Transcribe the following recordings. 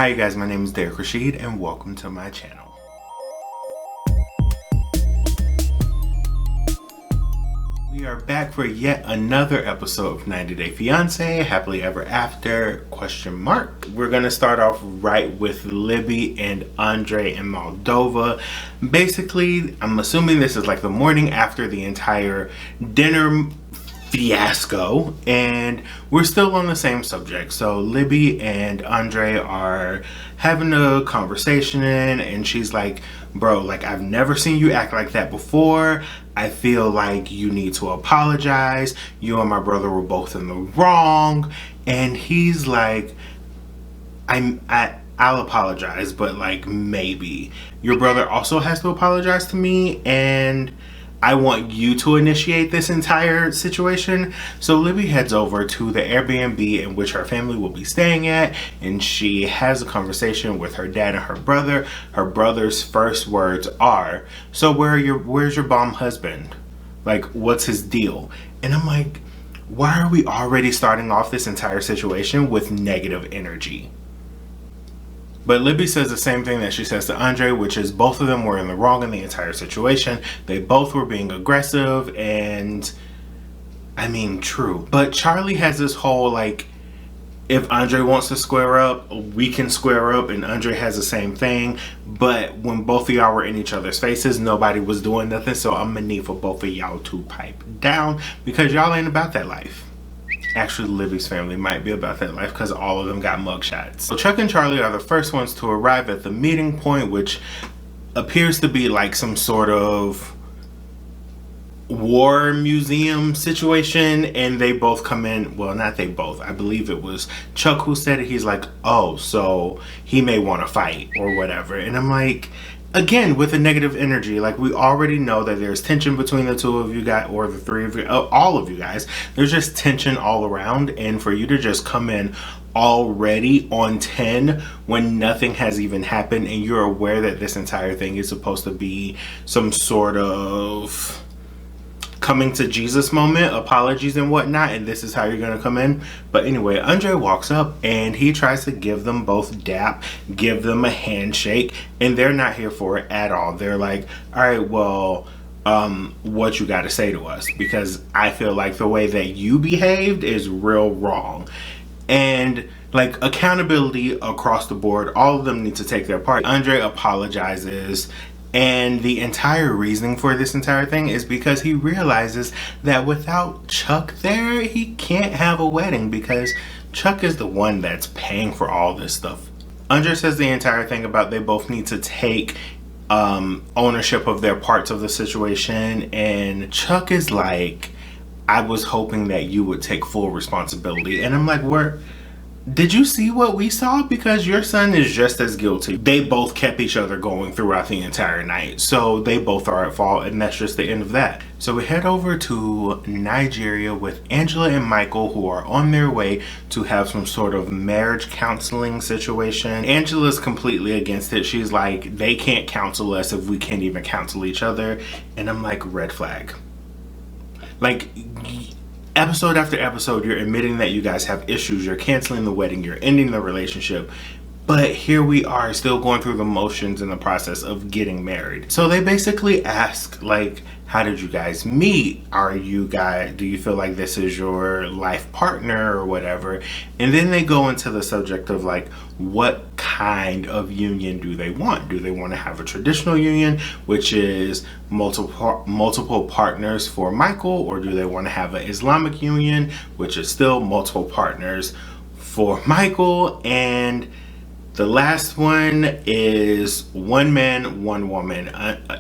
Hi you guys, my name is Derrick Rashid and welcome to my channel. We are back for yet another episode of 90 Day Fiance, Happily Ever After, ? We're going to start off right with Libby and Andre in Moldova. Basically, I'm assuming this is like the morning after the entire dinner fiasco, and we're still on the same subject. So Libby and Andre are having a conversation and she's like, bro, like, I've never seen you act like that before. I feel like you need to apologize. You and my brother were both in the wrong. And he's like, I'll apologize, but like, maybe your brother also has to apologize to me, and I want you to initiate this entire situation. So Libby heads over to the Airbnb in which her family will be staying at, and she has a conversation with her dad and her brother. Her brother's first words are, so where's your bomb husband? Like, what's his deal? And I'm like, why are we already starting off this entire situation with negative energy? But Libby says the same thing that she says to Andre, which is both of them were in the wrong in the entire situation. They both were being aggressive, and I mean, true. But Charlie has this whole, like, if Andre wants to square up, we can square up, and Andre has the same thing. But when both of y'all were in each other's faces, nobody was doing nothing, so I'm gonna need for both of y'all to pipe down, because y'all ain't about that life. Actually, Libby's family might be about that life because all of them got mugshots. So Chuck and Charlie are the first ones to arrive at the meeting point, which appears to be like some sort of war museum situation, and they both come in. Well, not they both, I believe it was Chuck who said it. He's like, oh, so he may want to fight or whatever. And I'm like, again, with a negative energy, like, we already know that there's tension between the two of you guys, or the three of you, all of you guys. There's just tension all around, and for you to just come in already on 10 when nothing has even happened, and you're aware that this entire thing is supposed to be some sort of coming to Jesus moment, apologies and whatnot, and this is how you're gonna come in. But anyway, Andre walks up and he tries to give them both dap, give them a handshake, and they're not here for it at all. They're like, all right, well, what you got to say to us, because I feel like the way that you behaved is real wrong. And like, accountability across the board, all of them need to take their part. Andre apologizes, and the entire reasoning for this entire thing is because he realizes that without Chuck there, he can't have a wedding, because Chuck is the one that's paying for all this stuff. Andre says the entire thing about they both need to take ownership of their parts of the situation, and Chuck is like, I was hoping that you would take full responsibility. And I'm like, did you see what we saw? Because your son is just as guilty. They both kept each other going throughout the entire night, so they both are at fault, and that's just the end of that. So we head over to Nigeria with Angela and Michael, who are on their way to have some sort of marriage counseling situation. Angela's completely against it. She's like, they can't counsel us if we can't even counsel each other. And I'm like, red flag. Like, episode after episode, you're admitting that you guys have issues, you're canceling the wedding, you're ending the relationship, but here we are still going through the motions in the process of getting married. So they basically ask, like, how did you guys meet? Do you feel like this is your life partner or whatever? And then they go into the subject of, like, what kind of union do they want? Do they want to have a traditional union, which is multiple partners for Michael, or do they want to have an Islamic union, which is still multiple partners for Michael? And the last one is one man, one woman.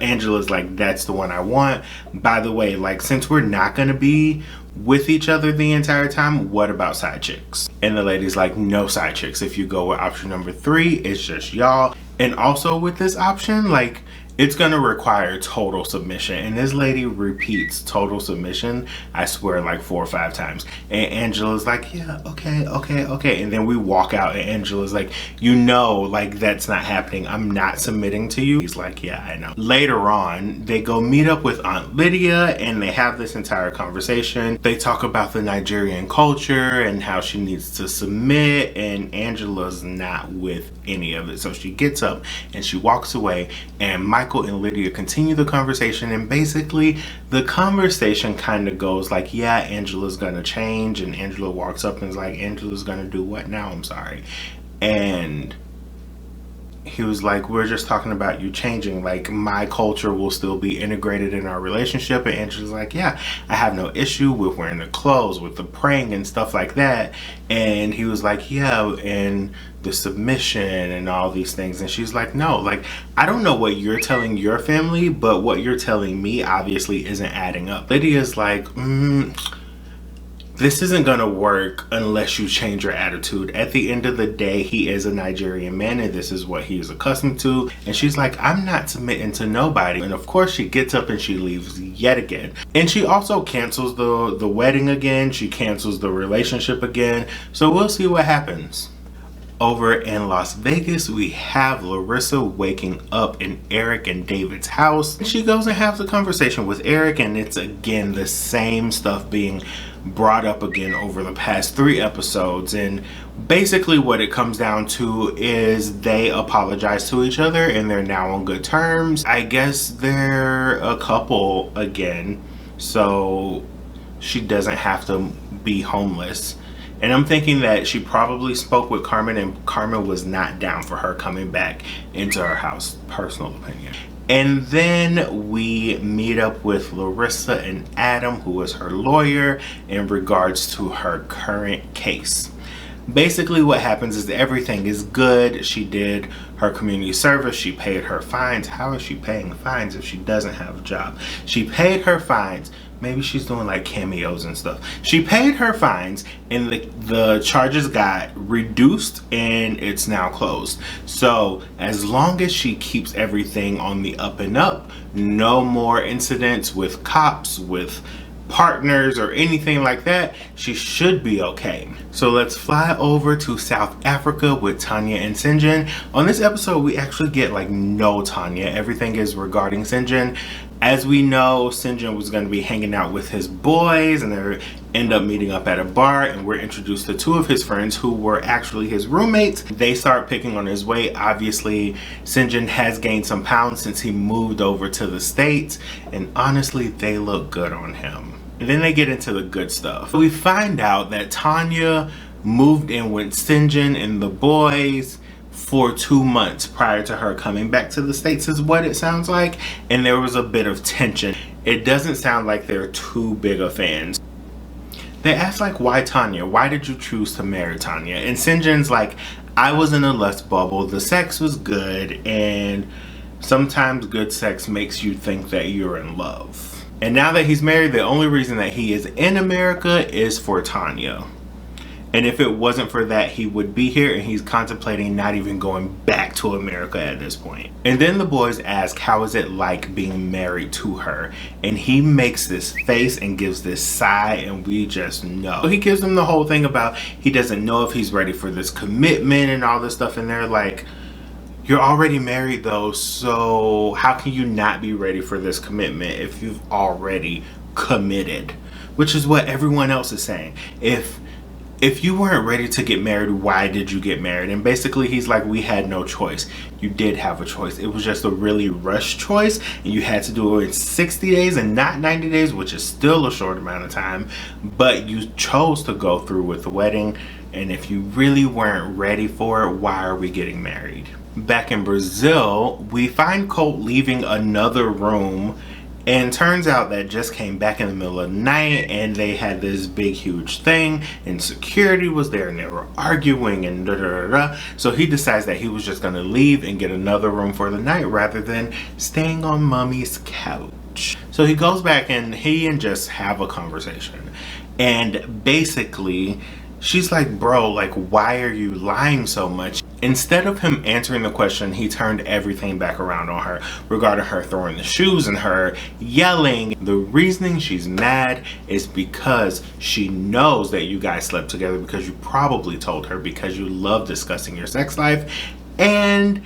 Angela's like, that's the one I want. By the way, like, since we're not going to be with each other the entire time, what about side chicks? And the lady's like, no side chicks. If you go with option number 3, it's just y'all. And also with this option, like, it's going to require total submission. And this lady repeats total submission, I swear, like 4 or 5 times. And Angela's like, yeah, okay, okay, okay. And then we walk out and Angela's like, you know, like that's not happening. I'm not submitting to you. He's like, yeah, I know. Later on, they go meet up with Aunt Lydia and they have this entire conversation. They talk about the Nigerian culture and how she needs to submit, and Angela's not with any of it. So she gets up and she walks away, and Michael and Lydia continue the conversation, and basically the conversation kind of goes like, yeah, Angela's gonna change, and Angela walks up and is like, Angela's gonna do what now? I'm sorry. And he was like, we're just talking about you changing, like my culture will still be integrated in our relationship. And Angela's like, yeah, I have no issue with wearing the clothes, with the praying and stuff like that. And he was like, yeah, and the submission and all these things. And she's like, no, like I don't know what you're telling your family, but what you're telling me obviously isn't adding up. Lydia's like, this isn't gonna work unless you change your attitude. At the end of the day, he is a Nigerian man and this is what he is accustomed to. And she's like, I'm not submitting to nobody. And of course she gets up and she leaves yet again. And she also cancels the wedding again. She cancels the relationship again. So we'll see what happens. Over in Las Vegas, we have Larissa waking up in Eric and David's house. She goes and has a conversation with Eric, and it's again the same stuff being brought up again over the past 3 episodes. And basically what it comes down to is they apologize to each other and they're now on good terms. I guess they're a couple again, so she doesn't have to be homeless. And I'm thinking that she probably spoke with Carmen and Carmen was not down for her coming back into her house. Personal opinion. And then we meet up with Larissa and Adam, who is her lawyer, in regards to her current case. Basically what happens is everything is good. She did her community service. She paid her fines. How is she paying fines if she doesn't have a job? She paid her fines. Maybe she's doing like cameos and stuff. She paid her fines and the charges got reduced and it's now closed. So as long as she keeps everything on the up and up, no more incidents with cops, with partners or anything like that, she should be okay. So let's fly over to South Africa with Tanya and Sinjin. On this episode, we actually get like no Tanya. Everything is regarding Sinjin. As we know, Sinjin was going to be hanging out with his boys and they end up meeting up at a bar, and we're introduced to 2 of his friends who were actually his roommates. They start picking on his weight. Obviously, Sinjin has gained some pounds since he moved over to the States, and honestly, they look good on him. And then they get into the good stuff. We find out that Tanya moved in with Sinjin and the boys for 2 months prior to her coming back to the States, is what it sounds like. And there was a bit of tension. It doesn't sound like they're too big of fans. They ask like, why Tanya? Why did you choose to marry Tanya? And Sinjin's like, I was in a lust bubble. The sex was good, and sometimes good sex makes you think that you're in love. And now that he's married, the only reason that he is in America is for Tanya. And if it wasn't for that, he would be here, and he's contemplating not even going back to America at this point. And then the boys ask, how is it like being married to her? And he makes this face and gives this sigh, and we just know. He gives them the whole thing about he doesn't know if he's ready for this commitment and all this stuff. And they're like, you're already married though, so how can you not be ready for this commitment if you've already committed? Which is what everyone else is saying. If you weren't ready to get married, why did you get married? And basically he's like, we had no choice. You did have a choice. It was just a really rushed choice, and you had to do it in 60 days and not 90 days, which is still a short amount of time. But you chose to go through with the wedding, and if you really weren't ready for it, why are we getting married? Back in Brazil, we find Colt leaving another room, and turns out that just came back in the middle of the night, and they had this big huge thing, and security was there, and they were arguing and da da da da. So he decides that he was just gonna leave and get another room for the night rather than staying on mommy's couch. So he goes back and he and Jess have a conversation, and basically She's like, bro, like, why are you lying so much? Instead of him answering the question, he turned everything back around on her regarding her throwing the shoes and her yelling. The reasoning she's mad is because she knows that you guys slept together, because you probably told her, because you love discussing your sex life, and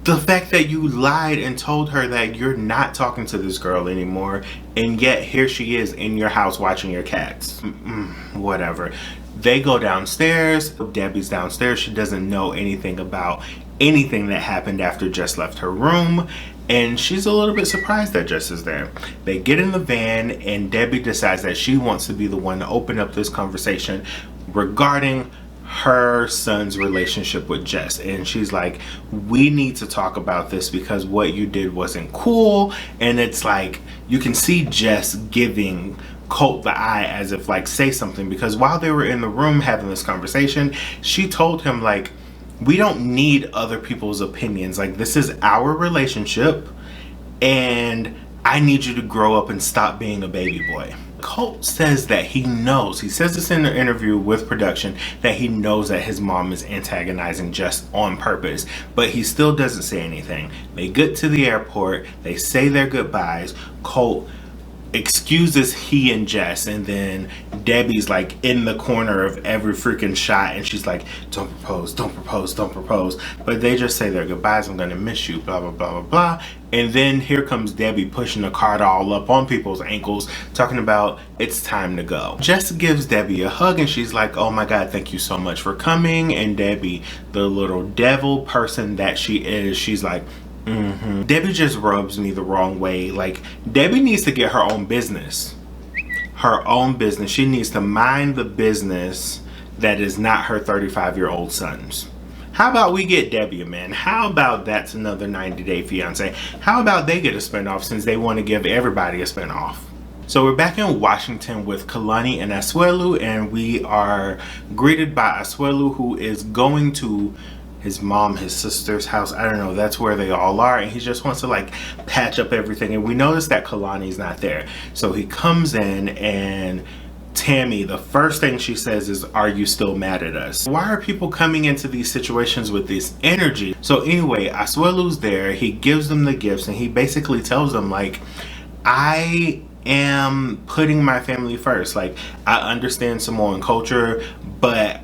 the fact that you lied and told her that you're not talking to this girl anymore, and yet here she is in your house watching your cats. Whatever. They go downstairs. Debbie's downstairs. She doesn't know anything about anything that happened after Jess left her room, and she's a little bit surprised that Jess is there. They get in the van, and Debbie decides that she wants to be the one to open up this conversation regarding her son's relationship with Jess. And she's like, we need to talk about this because what you did wasn't cool. And it's like, you can see Jess giving Colt the eye as if like, say something, because while they were in the room having this conversation, she told him like, we don't need other people's opinions. Like, this is our relationship, and I need you to grow up and stop being a baby boy. Colt says that he knows, he says this in the interview with production, that he knows that his mom is antagonizing Jess on purpose, but he still doesn't say anything. They get to the airport, they say their goodbyes, Colt excuses he and Jess, and then Debbie's like in the corner of every freaking shot, and she's like, don't propose, don't propose, don't propose. But they just say their goodbyes, I'm gonna miss you, blah blah blah blah blah. And then here comes Debbie pushing the cart all up on people's ankles, talking about it's time to go. Jess gives Debbie a hug, and she's like, oh my god, thank you so much for coming. And Debbie, the little devil person that she is, she's like, Debbie just rubs me the wrong way. Like, Debbie needs to get her own business. Her own business. She needs to mind the business that is not her 35-year-old son's. How about we get Debbie a man? How about that's another 90-day fiance? How about they get a spinoff, since they want to give everybody a spinoff? So we're back in Washington with Kalani and Asuelu, and we are greeted by Asuelu, who is going to his mom, his sister's house. I don't know, that's where they all are, and he just wants to like patch up everything. And we notice that Kalani's not there, so he comes in, and Tammy, the first thing she says is, are you still mad at us? Why are people coming into these situations with this energy? So anyway, Asuelu's there, he gives them the gifts, and he basically tells them like, I am putting my family first. Like, I understand Samoan culture, but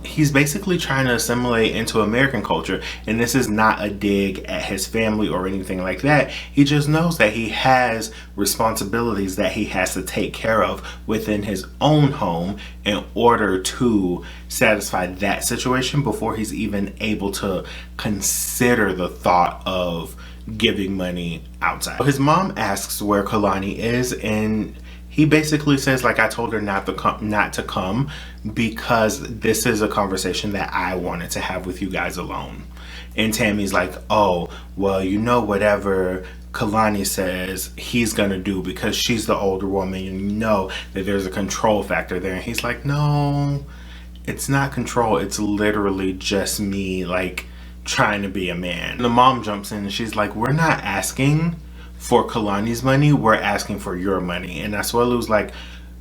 he's basically trying to assimilate into American culture, and this is not a dig at his family or anything like that. He just knows that he has responsibilities that he has to take care of within his own home in order to satisfy that situation before he's even able to consider the thought of giving money outside. His mom asks where Kalani is, and he basically says like, I told her not to come because this is a conversation that I wanted to have with you guys alone. And Tammy's like, oh, well, you know, whatever Kalani says he's gonna do, because she's the older woman, and you know that there's a control factor there. And he's like, no, it's not control. It's literally just me like trying to be a man. And the mom jumps in and she's like, we're not asking for Kalani's money, we're asking for your money. And Asuelu's like,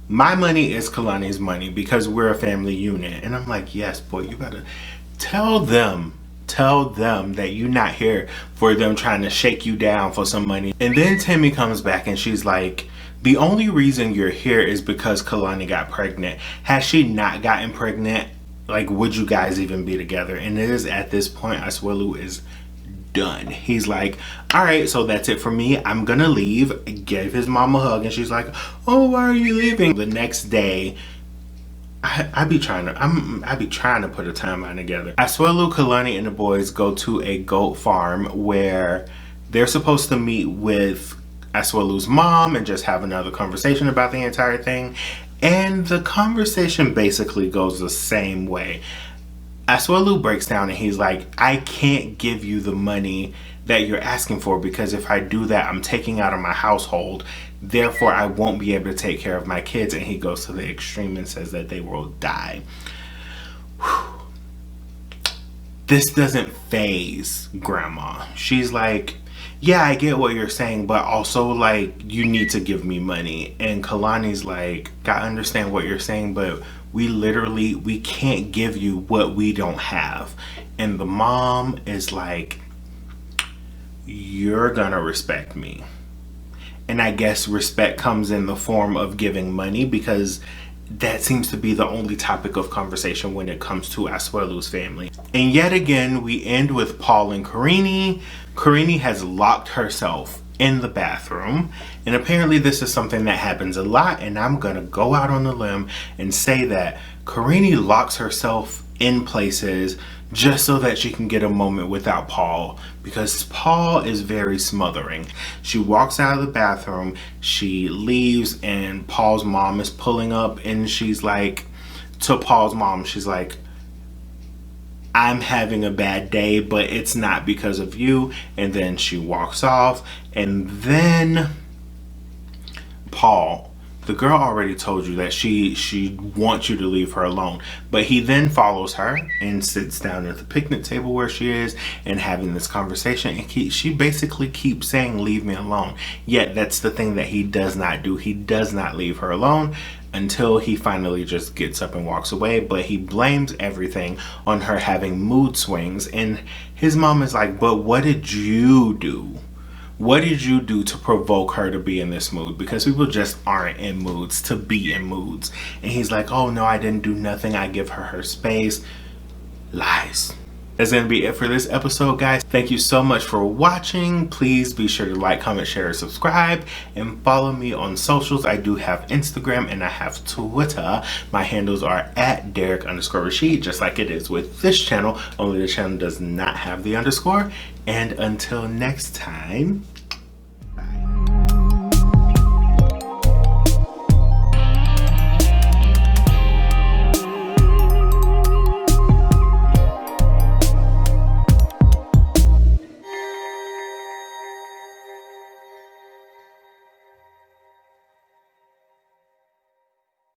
my money is Kalani's money because we're a family unit. And I'm like, yes, boy, you gotta tell them that you're not here for them trying to shake you down for some money. And then Tammy comes back and she's like, the only reason you're here is because Kalani got pregnant. Has she not gotten pregnant, like, would you guys even be together? And it is at this point Asuelu is done. He's like, all right, so that's it for me, I'm gonna leave. Gave his mom a hug, and she's like, oh, why are you leaving? The next day, I be trying to put a timeline together. Asuelu, Kalani, and the boys go to a goat farm where they're supposed to meet with Asuelu's mom and just have another conversation about the entire thing. And the conversation basically goes the same way. Asuelu breaks down and he's like, I can't give you the money that you're asking for, because if I do that, I'm taking out of my household. Therefore, I won't be able to take care of my kids. And he goes to the extreme and says that they will die. Whew. This doesn't faze Grandma. She's like, yeah, I get what you're saying, but also like you need to give me money. And Kalani's like, I understand what you're saying, but we can't give you what we don't have. And the mom is like, you're gonna respect me. And I guess respect comes in the form of giving money, because that seems to be the only topic of conversation when it comes to Asuelu's family. And yet again, we end with Paul and Karini. Karini has locked herself in the bathroom, and apparently this is something that happens a lot, and I'm gonna go out on a limb and say that Karini locks herself in places just so that she can get a moment without Paul, because Paul is very smothering. She walks out of the bathroom, she leaves, and Paul's mom is pulling up, and she's like, to Paul's mom, she's like, I'm having a bad day, but it's not because of you. And then she walks off, and then Paul, the girl already told you that she wants you to leave her alone, but he then follows her and sits down at the picnic table where she is and having this conversation, and she basically keeps saying, leave me alone. Yet that's the thing that he does not do. He does not leave her alone until he finally just gets up and walks away, but he blames everything on her having mood swings. And his mom is like, but what did you do? What did you do to provoke her to be in this mood? Because people just aren't in moods to be in moods. And he's like, oh no, I didn't do nothing. I give her her space. Lies. That's going to be it for this episode, guys. Thank you so much for watching. Please be sure to like, comment, share, subscribe, and follow me on socials. I do have Instagram and I have Twitter. My handles are at Derrick_Rashid, just like it is with this channel, only the channel does not have the underscore. And until next time,